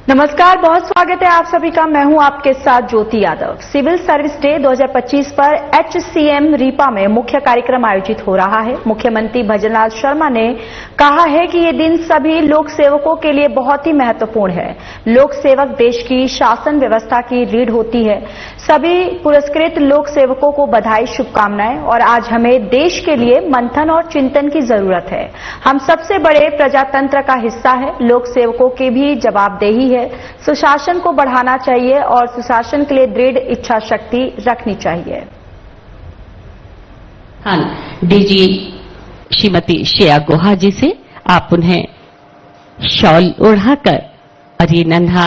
नमस्कार, बहुत स्वागत है आप सभी का। मैं हूं आपके साथ ज्योति यादव। सिविल सर्विस डे 2025 पर HCM रीपा में मुख्य कार्यक्रम आयोजित हो रहा है। मुख्यमंत्री भजनलाल शर्मा ने कहा है कि ये दिन सभी लोक सेवकों के लिए बहुत ही महत्वपूर्ण है। लोक सेवक देश की शासन व्यवस्था की रीढ़ होती है। सभी पुरस्कृत लोक सेवकों को बधाई, शुभकामनाएं। और आज हमें देश के लिए मंथन और चिंतन की जरूरत है। हम सबसे बड़े प्रजातंत्र का हिस्सा है। लोक सेवकों की भी जवाबदेही है। सुशासन को बढ़ाना चाहिए और सुशासन के लिए दृढ़ इच्छा शक्ति रखनी चाहिए। हाँ, डीजी श्रीमती श्रेया गुहा जी से आप उन्हें शॉल ओढ़ाकर और ये नन्हा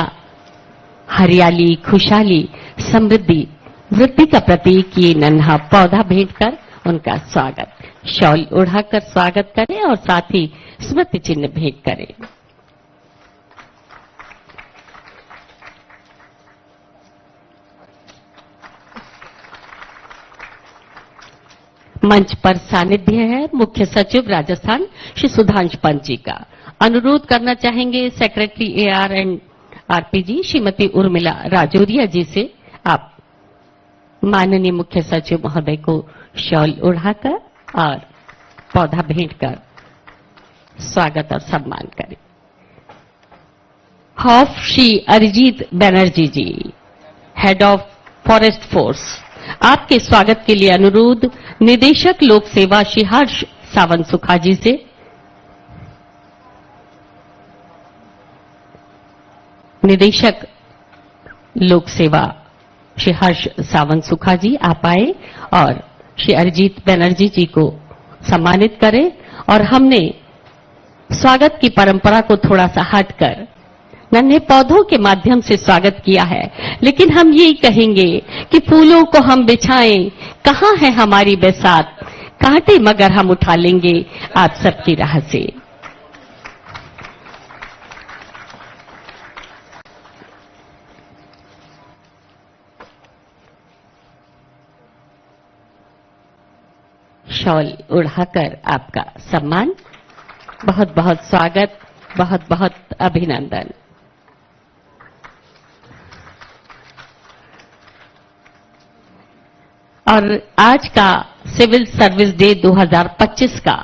हरियाली, खुशहाली, समृद्धि, वृद्धि का प्रतीक ये नन्हा पौधा भेंट कर उनका स्वागत, शॉल ओढ़ाकर स्वागत करें और साथ ही स्मृति चिन्ह भेंट करें। मंच पर सानिध्य है मुख्य सचिव राजस्थान श्री सुधांश पंत जी का। अनुरोध करना चाहेंगे सेक्रेटरी AR एंड RP जी श्रीमती उर्मिला राजौरिया जी से आप माननीय मुख्य सचिव महोदय को शॉल ओढ़ाकर और पौधा भेंट कर स्वागत और सम्मान करें। हॉफ Shri Arijit Banerjee ji, head of forest force, आपके स्वागत के लिए अनुरोध निदेशक लोक सेवा श्री हर्ष सावंत सुखा जी से। निदेशक लोक सेवा श्री हर्ष सावंत सुखा जी आप आए और श्री अरिजीत बनर्जी जी को सम्मानित करें। और हमने स्वागत की परंपरा को थोड़ा सा हटकर नन्हे पौधों के माध्यम से स्वागत किया है, लेकिन हम यही कहेंगे कि फूलों को हम बिछाएं, कहां है हमारी बरसात, कांटे मगर हम उठा लेंगे आप सबकी राह से। शॉल उड़ाकर आपका सम्मान, बहुत बहुत स्वागत, बहुत बहुत अभिनंदन। और आज का सिविल सर्विस डे 2025 का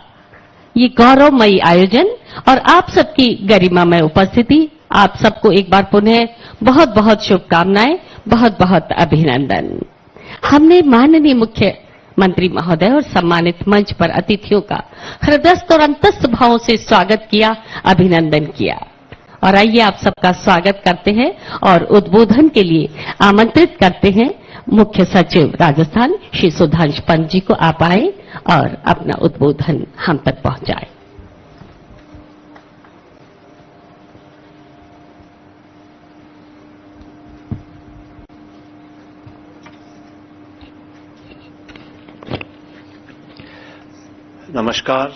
ये गौरवमयी आयोजन और आप सबकी गरिमामय उपस्थिति, आप सबको एक बार पुनः बहुत बहुत शुभकामनाएं, बहुत बहुत अभिनंदन। हमने माननीय मुख्यमंत्री महोदय और सम्मानित मंच पर अतिथियों का हृदयस्थ और अंतस्थ भावों से स्वागत किया, अभिनंदन किया। और आइए आप सबका स्वागत करते हैं और उद्बोधन के लिए आमंत्रित करते हैं मुख्य सचिव राजस्थान श्री सुधांश पंत जी को। आप आए और अपना उद्बोधन हम तक पहुंचाए। नमस्कार।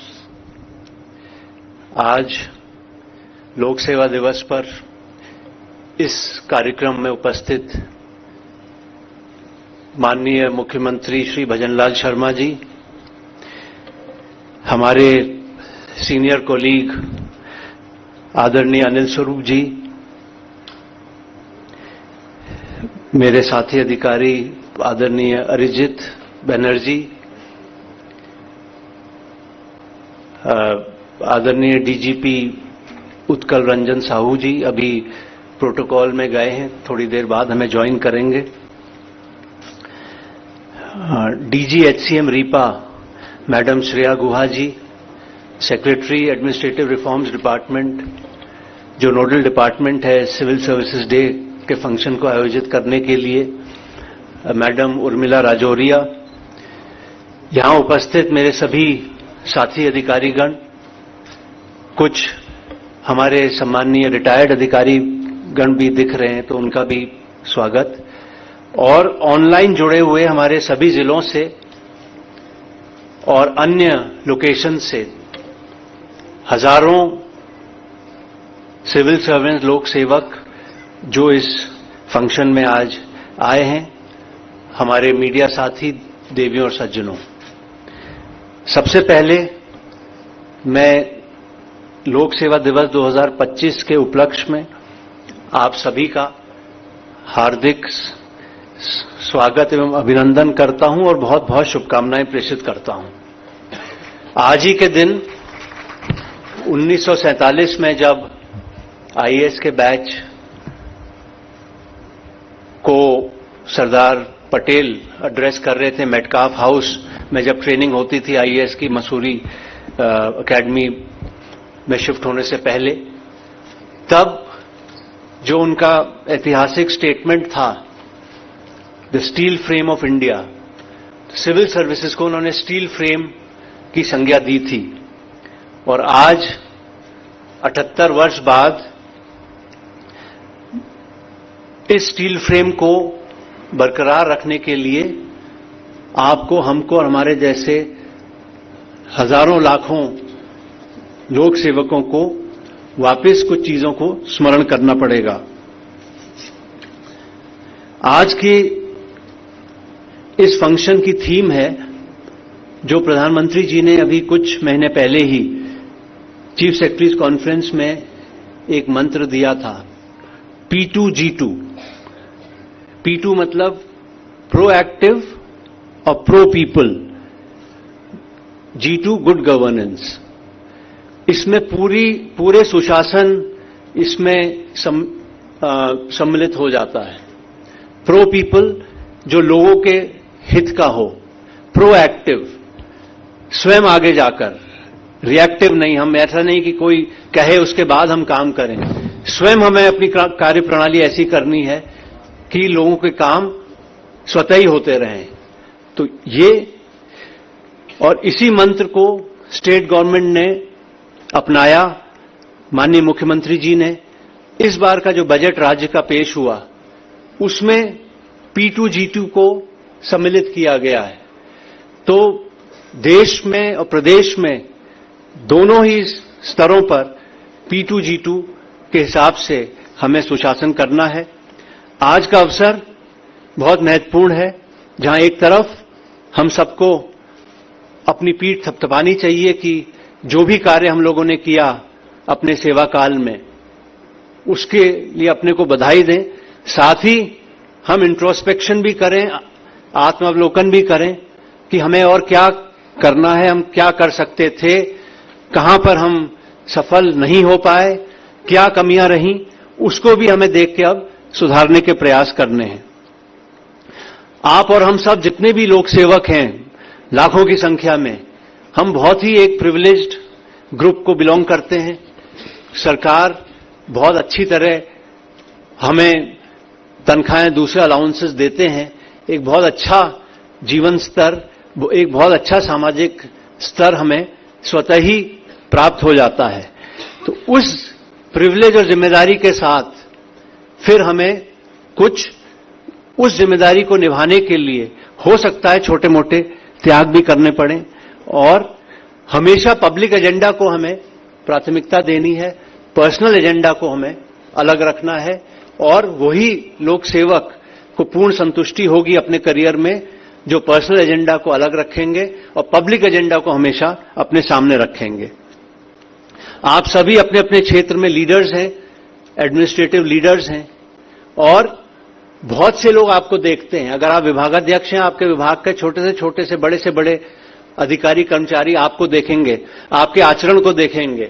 आज लोक सेवा दिवस पर इस कार्यक्रम में उपस्थित माननीय मुख्यमंत्री श्री भजनलाल शर्मा जी, हमारे सीनियर कोलीग आदरणीय अनिल स्वरूप जी, मेरे साथी अधिकारी आदरणीय अरिजीत बनर्जी, आदरणीय DGP उत्कल रंजन साहू जी अभी प्रोटोकॉल में गए हैं, थोड़ी देर बाद हमें ज्वाइन करेंगे। DG HCM RIPA madam Shreya Guha ji, secretary administrative reforms department, जो नोडल डिपार्टमेंट है सिविल सर्विसेज डे के फंक्शन को आयोजित करने के लिए, मैडम उर्मिला राजौरिया, यहां उपस्थित मेरे सभी साथी अधिकारीगण, कुछ हमारे सम्माननीय रिटायर्ड अधिकारी गण भी दिख रहे हैं तो उनका भी स्वागत, और ऑनलाइन जुड़े हुए हमारे सभी जिलों से और अन्य लोकेशन से हजारों सिविल सर्वेंट लोक सेवक जो इस फंक्शन में आज आए हैं, हमारे मीडिया साथी, देवियों और सज्जनों, सबसे पहले मैं लोक सेवा दिवस 2025 के उपलक्ष्य में आप सभी का हार्दिक स्वागत एवं अभिनंदन करता हूं और बहुत बहुत शुभकामनाएं प्रेषित करता हूं। आज ही के दिन 1947 में जब आईएएस के बैच को सरदार पटेल एड्रेस कर रहे थे मेटकाफ हाउस में, जब ट्रेनिंग होती थी आईएएस की मसूरी एकेडमी में शिफ्ट होने से पहले, तब जो उनका ऐतिहासिक स्टेटमेंट था, the steel frame of India, civil services को उन्होंने स्टील फ्रेम की संज्ञा दी थी। और आज 78 वर्ष बाद इस स्टील फ्रेम को बरकरार रखने के लिए आपको, हमको और हमारे जैसे हजारों लाखों लोक सेवकों को वापस कुछ चीजों को स्मरण करना पड़ेगा। आज की इस फंक्शन की थीम है, जो प्रधानमंत्री जी ने अभी कुछ महीने पहले ही चीफ सेक्रेटरीज कॉन्फ्रेंस में एक मंत्र दिया था, P2G2। P2 मतलब प्रोएक्टिव और pro people, G2 good governance. इसमें पूरे सुशासन इसमें सम्मिलित हो जाता है। प्रो पीपल जो लोगों के हित का हो, प्रोएक्टिव स्वयं आगे जाकर, रिएक्टिव नहीं, हम ऐसा नहीं कि कोई कहे उसके बाद हम काम करें, स्वयं हमें अपनी कार्य प्रणाली ऐसी करनी है कि लोगों के काम स्वतः ही होते रहें। तो ये, और इसी मंत्र को स्टेट गवर्नमेंट ने अपनाया। माननीय मुख्यमंत्री जी ने इस बार का जो बजट राज्य का पेश हुआ, उसमें P2G2 को सम्मिलित किया गया है। तो देश में और प्रदेश में दोनों ही स्तरों पर P2G2 के हिसाब से हमें सुशासन करना है। आज का अवसर बहुत महत्वपूर्ण है, जहां एक तरफ हम सबको अपनी पीठ थपथपानी चाहिए कि जो भी कार्य हम लोगों ने किया अपने सेवा काल में, उसके लिए अपने को बधाई दें। साथ ही हम इंट्रोस्पेक्शन भी करें, आत्मावलोकन भी करें कि हमें और क्या करना है, हम क्या कर सकते थे, कहां पर हम सफल नहीं हो पाए, क्या कमियां रहीं, उसको भी हमें देख के अब सुधारने के प्रयास करने हैं। आप और हम सब जितने भी लोक सेवक हैं, लाखों की संख्या में, हम बहुत ही एक प्रिविलेज्ड ग्रुप को बिलोंग करते हैं। सरकार बहुत अच्छी तरह हमें तनख्वाहें, दूसरे अलाउंसेस देते हैं। एक बहुत अच्छा जीवन स्तर, एक बहुत अच्छा सामाजिक स्तर हमें स्वतः ही प्राप्त हो जाता है। तो उस प्रिविलेज और जिम्मेदारी के साथ फिर हमें कुछ उस जिम्मेदारी को निभाने के लिए हो सकता है छोटे मोटे त्याग भी करने पड़े, और हमेशा पब्लिक एजेंडा को हमें प्राथमिकता देनी है, पर्सनल एजेंडा को हमें अलग रखना है। और वही लोक सेवक को पूर्ण संतुष्टि होगी अपने करियर में जो पर्सनल एजेंडा को अलग रखेंगे और पब्लिक एजेंडा को हमेशा अपने सामने रखेंगे। आप सभी अपने अपने क्षेत्र में लीडर्स हैं, एडमिनिस्ट्रेटिव लीडर्स हैं, और बहुत से लोग आपको देखते हैं। अगर आप विभागाध्यक्ष हैं, आपके विभाग के छोटे से बड़े अधिकारी कर्मचारी आपको देखेंगे, आपके आचरण को देखेंगे,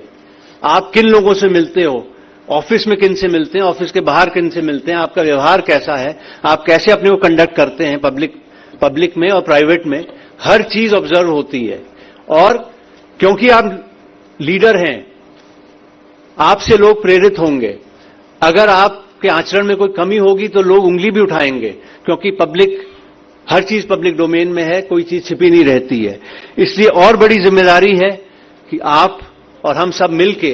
आप किन लोगों से मिलते हो, ऑफिस में किन से मिलते हैं, ऑफिस के बाहर किन से मिलते हैं, आपका व्यवहार कैसा है, आप कैसे अपने को कंडक्ट करते हैं पब्लिक में और प्राइवेट में, हर चीज ऑब्जर्व होती है। और क्योंकि आप लीडर हैं, आपसे लोग प्रेरित होंगे। अगर आपके आचरण में कोई कमी होगी तो लोग उंगली भी उठाएंगे, क्योंकि हर चीज पब्लिक डोमेन में है, कोई चीज छिपी नहीं रहती है। इसलिए और बड़ी जिम्मेदारी है कि आप और हम सब मिलके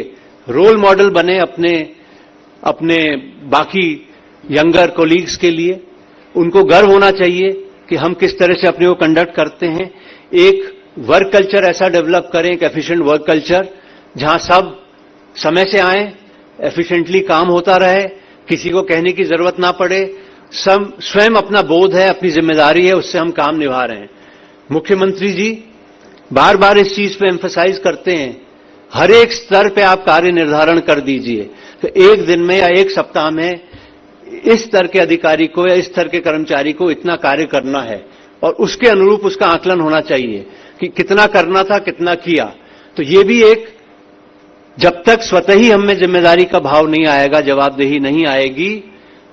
रोल मॉडल बने अपने बाकी यंगर कोलीग्स के लिए। उनको गर्व होना चाहिए कि हम किस तरह से अपने को कंडक्ट करते हैं। एक वर्क कल्चर ऐसा डेवलप करें, एक एफिशिएंट वर्क कल्चर, जहां सब समय से आए, एफिशिएंटली काम होता रहे, किसी को कहने की जरूरत ना पड़े, सब स्वयं अपना बोध है, अपनी जिम्मेदारी है, उससे हम काम निभा रहे हैं। मुख्यमंत्री जी बार बार इस चीज पे एम्फसाइज करते हैं, हर एक स्तर पे आप कार्य निर्धारण कर दीजिए, तो एक दिन में या एक सप्ताह में इस स्तर के अधिकारी को या इस स्तर के कर्मचारी को इतना कार्य करना है और उसके अनुरूप उसका आकलन होना चाहिए कि कितना करना था, कितना किया। तो ये भी एक, जब तक स्वतः ही हम में जिम्मेदारी का भाव नहीं आएगा, जवाबदेही नहीं आएगी,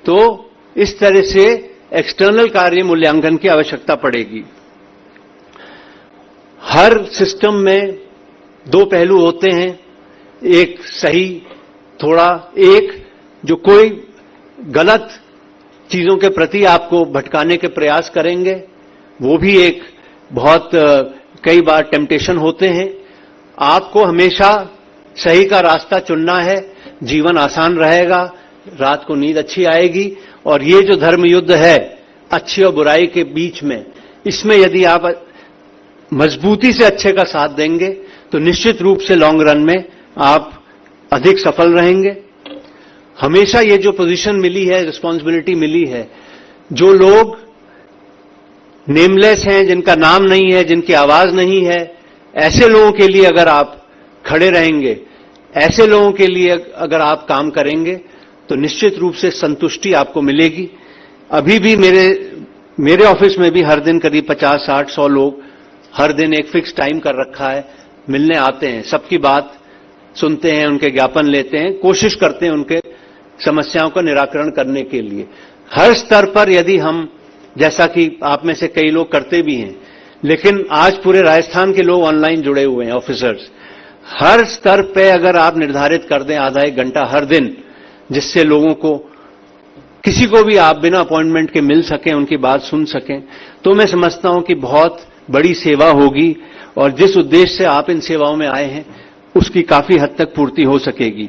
तो इस तरह से एक्सटर्नल कार्य मूल्यांकन की आवश्यकता पड़ेगी। हर सिस्टम में दो पहलू होते हैं, एक सही थोड़ा, एक जो कोई गलत चीजों के प्रति आपको भटकाने के प्रयास करेंगे, वो भी एक बहुत कई बार टेम्पटेशन होते हैं। आपको हमेशा सही का रास्ता चुनना है, जीवन आसान रहेगा, रात को नींद अच्छी आएगी। और ये जो धर्म युद्ध है अच्छी और बुराई के बीच में, इसमें यदि आप मजबूती से अच्छे का साथ देंगे तो निश्चित रूप से लॉन्ग रन में आप अधिक सफल रहेंगे। हमेशा ये जो पोजीशन मिली है, रिस्पॉन्सिबिलिटी मिली है, जो लोग नेमलेस हैं, जिनका नाम नहीं है, जिनकी आवाज नहीं है, ऐसे लोगों के लिए अगर आप खड़े रहेंगे, ऐसे लोगों के लिए अगर आप काम करेंगे तो निश्चित रूप से संतुष्टि आपको मिलेगी। अभी भी मेरे ऑफिस में भी हर दिन करीब 50, 60, 100 लोग हर दिन एक फिक्स टाइम कर रखा है, मिलने आते हैं, सबकी बात सुनते हैं, उनके ज्ञापन लेते हैं, कोशिश करते हैं उनके समस्याओं का निराकरण करने के लिए। हर स्तर पर यदि हम, जैसा कि आप में से कई लोग करते भी हैं, लेकिन आज पूरे राजस्थान के लोग ऑनलाइन जुड़े हुए हैं, ऑफिसर्स, हर स्तर पे अगर आप निर्धारित कर दें आधा एक घंटा हर दिन, जिससे लोगों को, किसी को भी आप बिना अपॉइंटमेंट के मिल सकें, उनकी बात सुन सकें, तो मैं समझता हूं कि बहुत बड़ी सेवा होगी और जिस उद्देश्य से आप इन सेवाओं में आए हैं उसकी काफी हद तक पूर्ति हो सकेगी।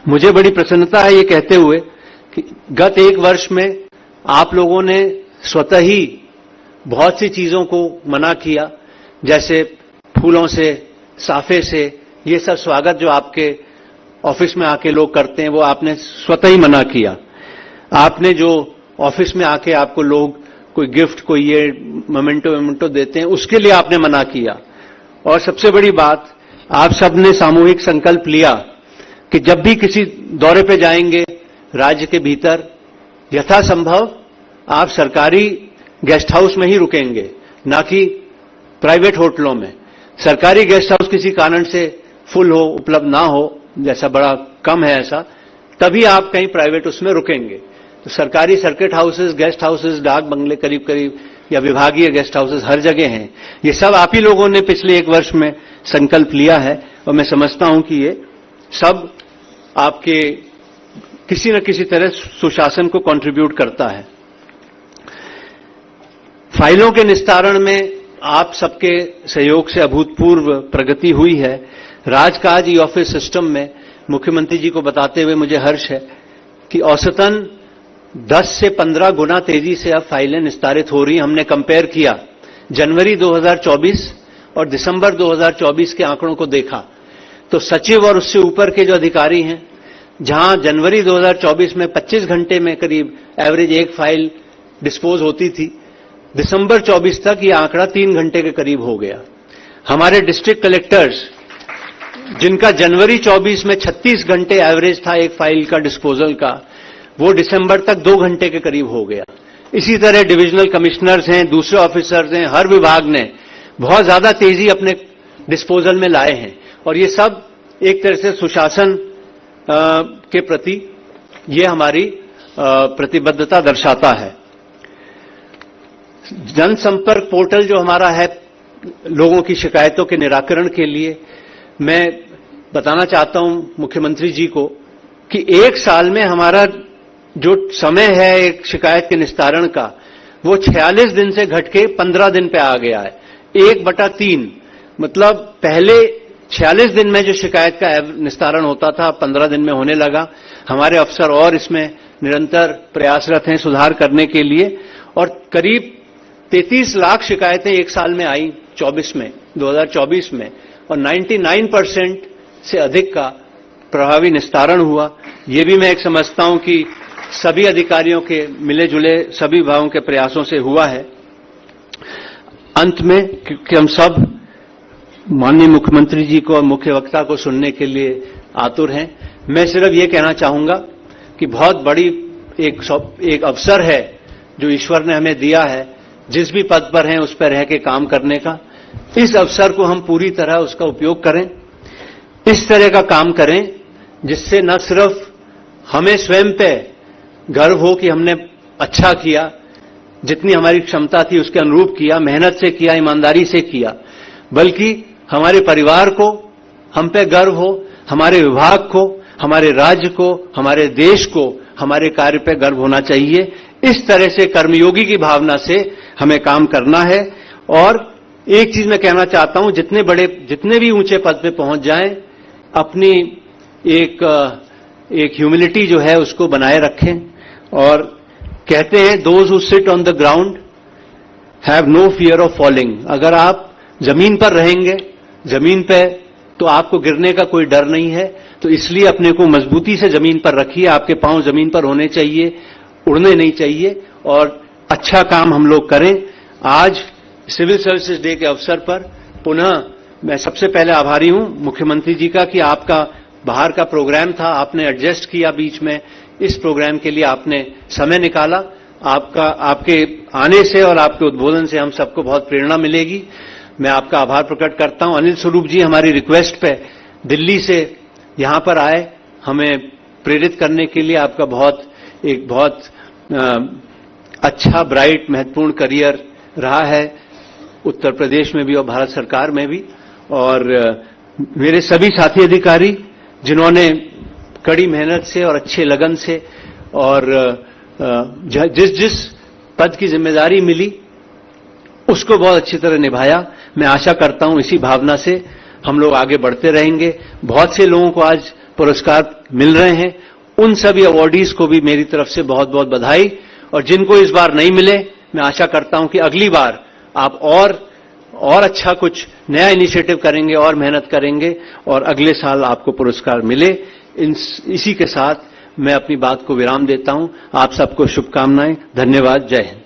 मुझे बड़ी प्रसन्नता है ये कहते हुए कि गत एक वर्ष में आप लोगों ने स्वतः ही बहुत सी चीजों को मना किया, जैसे फूलों से, साफे से, ये सब स्वागत जो आपके ऑफिस में आके लोग करते हैं वो आपने स्वतः ही मना किया। आपने जो ऑफिस में आके आपको लोग कोई गिफ्ट, कोई ये मोमेंटो देते हैं, उसके लिए आपने मना किया। और सबसे बड़ी बात, आप सबने सामूहिक संकल्प लिया कि जब भी किसी दौरे पे जाएंगे राज्य के भीतर, यथासंभव आप सरकारी गेस्ट हाउस में ही रुकेंगे, ना कि प्राइवेट होटलों में। सरकारी गेस्ट हाउस किसी कारण से फुल हो, उपलब्ध ना हो, जैसा बड़ा कम है ऐसा, तभी आप कहीं प्राइवेट उसमें रुकेंगे। तो सरकारी सर्किट हाउसेस, गेस्ट हाउसेस, डाक बंगले करीब करीब, या विभागीय गेस्ट हाउसेस हर जगह हैं। ये सब आप ही लोगों ने पिछले एक वर्ष में संकल्प लिया है और मैं समझता हूं कि ये सब आपके किसी न किसी तरह सुशासन को कंट्रीब्यूट करता है। फाइलों के निस्तारण में आप सबके सहयोग से अभूतपूर्व प्रगति हुई है। राजकाज ई ऑफिस सिस्टम में मुख्यमंत्री जी को बताते हुए मुझे हर्ष है कि औसतन 10 से 15 गुना तेजी से अब फाइलें निस्तारित हो रही हैं। हमने कंपेयर किया जनवरी 2024 और दिसंबर 2024 के आंकड़ों को देखा, तो सचिव और उससे ऊपर के जो अधिकारी हैं, जहां जनवरी 2024 में 25 घंटे में करीब एवरेज एक फाइल डिस्पोज होती थी, दिसंबर 24 तक ये आंकड़ा 3 घंटे के करीब हो गया। हमारे डिस्ट्रिक्ट कलेक्टर्स, जिनका जनवरी 24 में 36 घंटे एवरेज था एक फाइल का डिस्पोजल का, वो दिसंबर तक 2 घंटे के करीब हो गया। इसी तरह डिविजनल कमिश्नर्स हैं, दूसरे ऑफिसर्स हैं, हर विभाग ने बहुत ज्यादा तेजी अपने डिस्पोजल में लाए हैं और ये सब एक तरह से सुशासन के प्रति ये हमारी प्रतिबद्धता दर्शाता है। जनसंपर्क पोर्टल जो हमारा है लोगों की शिकायतों के निराकरण के लिए, मैं बताना चाहता हूं मुख्यमंत्री जी को कि एक साल में हमारा जो समय है एक शिकायत के निस्तारण का, वो 46 दिन से घट के 15 दिन पे आ गया है। 1/3, मतलब पहले 46 दिन में जो शिकायत का निस्तारण होता था 15 दिन में होने लगा। हमारे अफसर और इसमें निरंतर प्रयासरत हैं सुधार करने के लिए और करीब 33 लाख शिकायतें एक साल में आई 2024 में और 99% से अधिक का प्रभावी निस्तारण हुआ। ये भी मैं एक समझता हूं कि सभी अधिकारियों के मिले जुले सभी विभागों के प्रयासों से हुआ है। अंत में, क्योंकि हम सब माननीय मुख्यमंत्री जी को और मुख्य वक्ता को सुनने के लिए आतुर हैं, मैं सिर्फ ये कहना चाहूंगा कि बहुत बड़ी एक अवसर है जो ईश्वर ने हमें दिया है, जिस भी पद पर हैं उस पर रह के काम करने का। इस अवसर को हम पूरी तरह उसका उपयोग करें, इस तरह का काम करें जिससे न सिर्फ हमें स्वयं पे गर्व हो कि हमने अच्छा किया, जितनी हमारी क्षमता थी उसके अनुरूप किया, मेहनत से किया, ईमानदारी से किया, बल्कि हमारे परिवार को हम पे गर्व हो, हमारे विभाग को, हमारे राज्य को, हमारे देश को हमारे कार्य पे गर्व होना चाहिए। इस तरह से कर्मयोगी की भावना से हमें काम करना है। और एक चीज मैं कहना चाहता हूं, जितने भी ऊंचे पद पे पहुंच जाएं, अपनी एक ह्यूमिलिटी जो है उसको बनाए रखें। और कहते हैं those who sit on the ground have no fear of falling. अगर आप जमीन पर रहेंगे, जमीन पे, तो आपको गिरने का कोई डर नहीं है। तो इसलिए अपने को मजबूती से जमीन पर रखिए, आपके पांव जमीन पर होने चाहिए, उड़ने नहीं चाहिए, और अच्छा काम हम लोग करें। आज सिविल सर्विसेज डे के अवसर पर पुनः मैं सबसे पहले आभारी हूं मुख्यमंत्री जी का कि आपका बाहर का प्रोग्राम था, आपने एडजस्ट किया बीच में, इस प्रोग्राम के लिए आपने समय निकाला। आपके आने से और आपके उद्बोधन से हम सबको बहुत प्रेरणा मिलेगी। मैं आपका आभार प्रकट करता हूं। अनिल स्वरूप जी हमारी रिक्वेस्ट पे दिल्ली से यहां पर आए, हमें प्रेरित करने के लिए। आपका बहुत अच्छा, ब्राइट, महत्वपूर्ण करियर रहा है उत्तर प्रदेश में भी और भारत सरकार में भी। और मेरे सभी साथी अधिकारी जिन्होंने कड़ी मेहनत से और अच्छे लगन से और जिस पद की जिम्मेदारी मिली उसको बहुत अच्छी तरह निभाया। मैं आशा करता हूं इसी भावना से हम लोग आगे बढ़ते रहेंगे। बहुत से लोगों को आज पुरस्कार मिल रहे हैं, उन सभी अवॉर्डीज को भी मेरी तरफ से बहुत बहुत बधाई। और जिनको इस बार नहीं मिले, मैं आशा करता हूं कि अगली बार आप और अच्छा कुछ नया इनिशिएटिव करेंगे और मेहनत करेंगे और अगले साल आपको पुरस्कार मिले। इसी के साथ मैं अपनी बात को विराम देता हूं। आप सबको शुभकामनाएं। धन्यवाद। जय हिंद।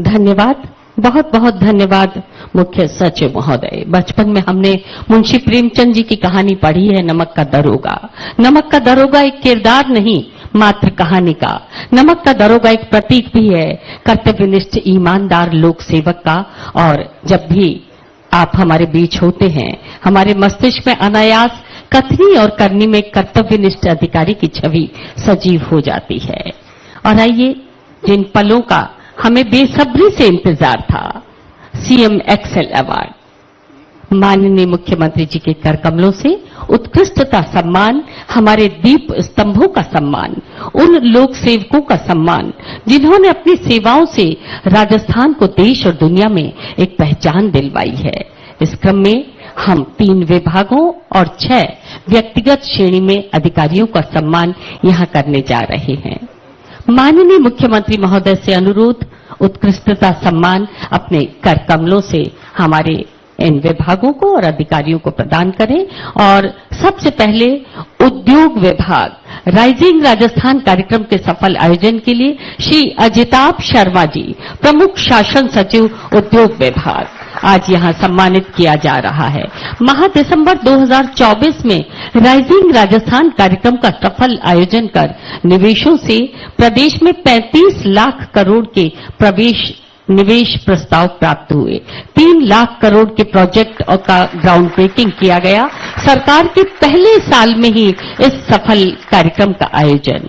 धन्यवाद, बहुत बहुत धन्यवाद मुख्य सचिव महोदय। बचपन में हमने मुंशी प्रेमचंद जी की कहानी पढ़ी है, नमक का दरोगा। नमक का दरोगा एक किरदार नहीं, मात्र कहानी का। नमक का दरोगा एक प्रतीक भी है कर्तव्यनिष्ठ ईमानदार लोक सेवक का। और जब भी आप हमारे बीच होते हैं, हमारे मस्तिष्क में अनायास कथनी और करनी में कर्तव्यनिष्ठ अधिकारी की छवि सजीव हो जाती है। और आइए, जिन पलों का हमें बेसब्री से इंतजार था, सीएम एक्सेल अवार्ड, माननीय मुख्यमंत्री जी के कर कमलों से उत्कृष्टता सम्मान, हमारे दीप स्तंभों का सम्मान, उन लोक सेवकों का सम्मान जिन्होंने अपनी सेवाओं से राजस्थान को देश और दुनिया में एक पहचान दिलवाई है। इस क्रम में हम 3 विभागों और 6 व्यक्तिगत श्रेणी में अधिकारियों का सम्मान यहां करने जा रहे हैं। माननीय मुख्यमंत्री महोदय से अनुरोध, उत्कृष्टता सम्मान अपने कर कमलों से हमारे इन विभागों को और अधिकारियों को प्रदान करें। और सबसे पहले उद्योग विभाग राइजिंग राजस्थान कार्यक्रम के सफल आयोजन के लिए श्री अजिताभ शर्मा जी, प्रमुख शासन सचिव उद्योग विभाग, आज यहां सम्मानित किया जा रहा है। माह दिसंबर 2024 में राइजिंग राजस्थान कार्यक्रम का सफल आयोजन कर निवेशों से प्रदेश में 35 लाख करोड़ के निवेश प्रस्ताव प्राप्त हुए। 3 लाख करोड़ के प्रोजेक्ट का ग्राउंड ब्रेकिंग किया गया। सरकार के पहले साल में ही इस सफल कार्यक्रम का आयोजन।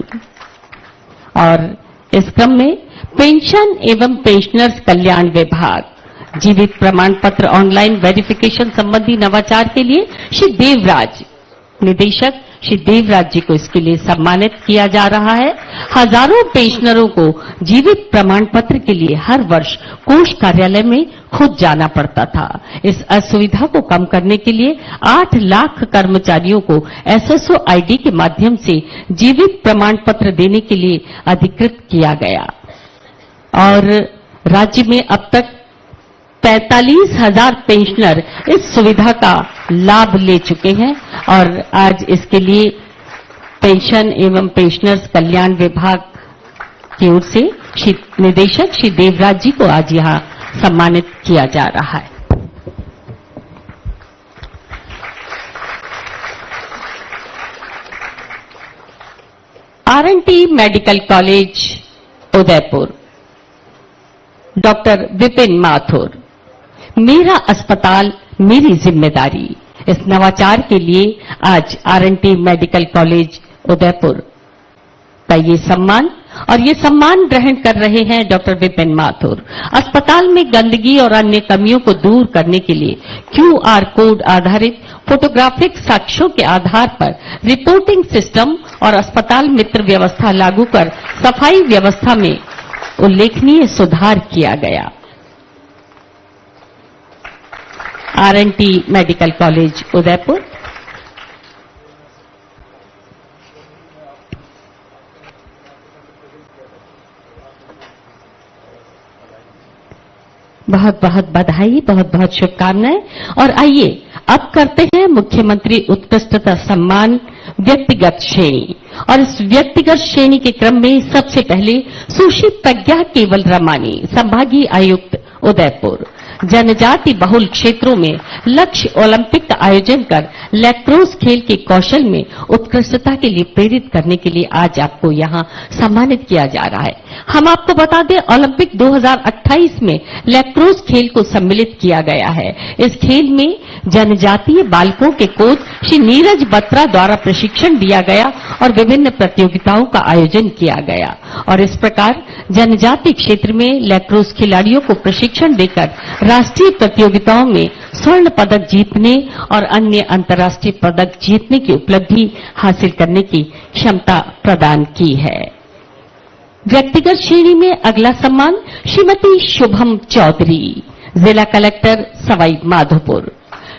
और इस क्रम में पेंशन एवं पेंशनर्स कल्याण विभाग जीवित प्रमाण पत्र ऑनलाइन वेरिफिकेशन संबंधी नवाचार के लिए श्री देवराज, निदेशक श्री देवराज जी को इसके लिए सम्मानित किया जा रहा है। हजारों पेंशनरों को जीवित प्रमाण पत्र के लिए हर वर्ष कोष कार्यालय में खुद जाना पड़ता था। इस असुविधा को कम करने के लिए 8 लाख कर्मचारियों को एसएसओ आईडी के माध्यम से जीवित प्रमाण पत्र देने के लिए अधिकृत किया गया। और राज्य में अब तक 45,000 पेंशनर इस सुविधा का लाभ ले चुके हैं। और आज इसके लिए पेंशन एवं पेंशनर्स कल्याण विभाग की ओर से श्री निदेशक श्री देवराज जी को आज यहां सम्मानित किया जा रहा है। RNT medical college Udaipur, doctor Vipin Mathur, मेरा अस्पताल मेरी जिम्मेदारी, इस नवाचार के लिए आज आरएनटी मेडिकल कॉलेज उदयपुर का ये सम्मान ग्रहण कर रहे हैं डॉक्टर विपिन माथुर। अस्पताल में गंदगी और अन्य कमियों को दूर करने के लिए क्यूआर कोड आधारित फोटोग्राफिक साक्ष्यों के आधार पर रिपोर्टिंग सिस्टम और अस्पताल मित्र व्यवस्था लागू कर सफाई व्यवस्था में उल्लेखनीय सुधार किया गया। RNT medical college Udaipur. बहुत बहुत बधाई, बहुत बहुत शुभकामनाएं। और आइए अब करते हैं मुख्यमंत्री उत्कृष्टता सम्मान व्यक्तिगत श्रेणी। और इस व्यक्तिगत श्रेणी के क्रम में सबसे पहले सुश्री प्रज्ञा केवल रमानी, संभागीय आयुक्त उदयपुर। जनजाति बहुल क्षेत्रों में लक्ष्य ओलंपिक का आयोजन कर लैक्रोस खेल के कौशल में उत्कृष्टता के लिए प्रेरित करने के लिए आज आपको यहां सम्मानित किया जा रहा है। हम आपको बता दें, ओलंपिक 2028 में लैक्रोस खेल को सम्मिलित किया गया है। इस खेल में जनजातीय बालकों के कोच श्री नीरज बत्रा द्वारा प्रशिक्षण दिया गया और विभिन्न प्रतियोगिताओं का आयोजन किया गया। और इस प्रकार जनजाति क्षेत्र में लैक्रोस खिलाड़ियों को प्रशिक्षण देकर राष्ट्रीय प्रतियोगिताओं में स्वर्ण पदक जीतने और अन्य अंतर्राष्ट्रीय पदक जीतने की उपलब्धि हासिल करने की क्षमता प्रदान की है। व्यक्तिगत श्रेणी में अगला सम्मान श्रीमती शुभम चौधरी, जिला कलेक्टर सवाई माधोपुर।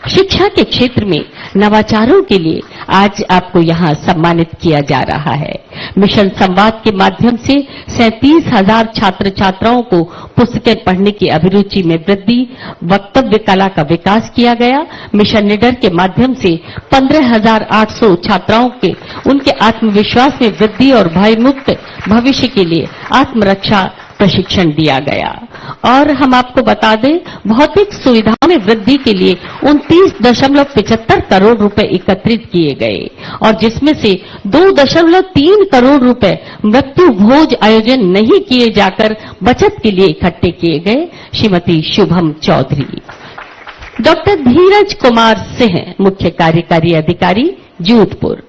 शिक्षा के क्षेत्र में नवाचारों के लिए आज आपको यहां सम्मानित किया जा रहा है। मिशन संवाद के माध्यम से 37,000 छात्र छात्राओं को पुस्तकें पढ़ने की अभिरुचि में वृद्धि, वक्तव्य कला का विकास किया गया। मिशन निडर के माध्यम से 15,800 छात्राओं के उनके आत्मविश्वास में वृद्धि और भयमुक्त भविष्य के लिए आत्मरक्षा प्रशिक्षण दिया गया। और हम आपको बता दें, भौतिक सुविधाओं में वृद्धि के लिए 29.75 करोड़ रुपए एकत्रित किए गए और जिसमें से 2.3 करोड़ रुपए मृत्यु भोज आयोजन नहीं किए जाकर बचत के लिए इकट्ठे किए गए। श्रीमती शुभम चौधरी। डॉक्टर धीरज कुमार सिंह, मुख्य कार्यकारी अधिकारी, जोधपुर।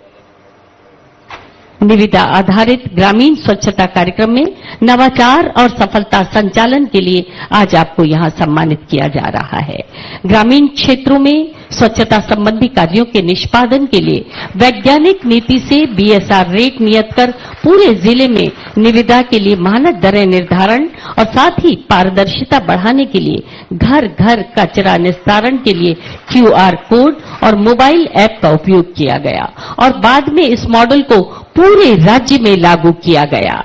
निविदा आधारित ग्रामीण स्वच्छता कार्यक्रम में नवाचार और सफलता संचालन के लिए आज आपको यहां सम्मानित किया जा रहा है। ग्रामीण क्षेत्रों में स्वच्छता संबंधी कार्यों के निष्पादन के लिए वैज्ञानिक नीति से बीएसआर रेट नियत कर पूरे जिले में निविदा के लिए मानक दरें निर्धारण और साथ ही पारदर्शिता बढ़ाने के लिए घर घर कचरा निस्तारण के लिए क्यूआर कोड और मोबाइल ऐप का उपयोग किया गया और बाद में इस मॉडल को पूरे राज्य में लागू किया गया।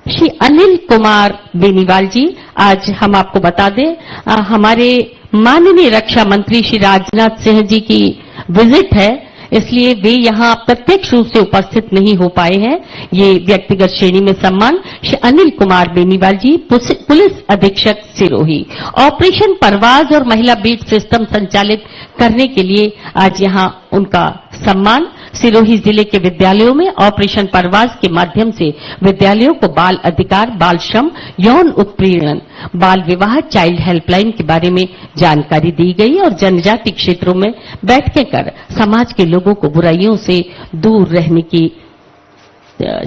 श्री अनिल कुमार बेनीवाल जी, आज हम आपको बता दें, हमारे माननीय रक्षा मंत्री श्री राजनाथ सिंह जी की विजिट है, इसलिए वे यहां प्रत्यक्ष रूप से उपस्थित नहीं हो पाए हैं। ये व्यक्तिगत श्रेणी में सम्मान श्री अनिल कुमार बेनीवाल जी, पुलिस अधीक्षक सिरोही। ऑपरेशन परवाज और महिला बीट सिस्टम संचालित करने के लिए आज यहां उनका सम्मान। सिरोही जिले के विद्यालयों में ऑपरेशन परवाज के माध्यम से विद्यालयों को बाल अधिकार, बाल श्रम, यौन उत्पीड़न, बाल विवाह, चाइल्ड हेल्पलाइन के बारे में जानकारी दी गई और जनजाति क्षेत्रों में बैठकें कर समाज के लोगों को बुराइयों से दूर रहने की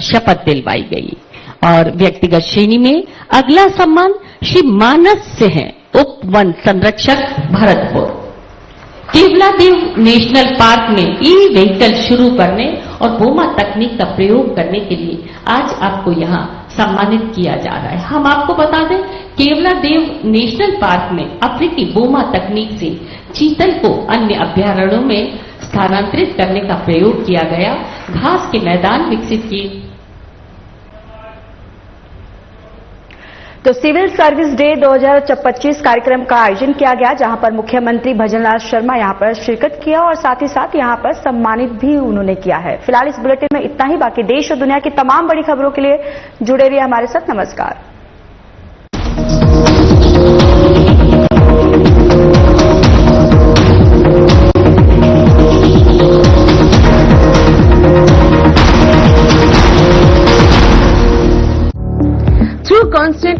शपथ दिलवाई गई। और व्यक्तिगत श्रेणी में अगला सम्मान श्री मानस सिंह, उप वन संरक्षक, भरतपुर। केवलादेव नेशनल पार्क में ई व्हीकल शुरू करने और बोमा तकनीक का प्रयोग करने के लिए आज आपको यहां सम्मानित किया जा रहा है। हम आपको बता दें, केवलादेव नेशनल पार्क में अफ्रीकी बोमा तकनीक से चीतल को अन्य अभ्यारण्यों में स्थानांतरित करने का प्रयोग किया गया। घास के मैदान विकसित किए। तो सिविल सर्विस डे 2025 कार्यक्रम का आयोजन किया गया, जहां पर मुख्यमंत्री भजनलाल शर्मा यहां पर शिरकत किया और साथ ही साथ यहां पर सम्मानित भी उन्होंने किया है। फिलहाल इस बुलेटिन में इतना ही। बाकी देश और दुनिया की तमाम बड़ी खबरों के लिए जुड़े रहिए हमारे साथ। नमस्कार। constant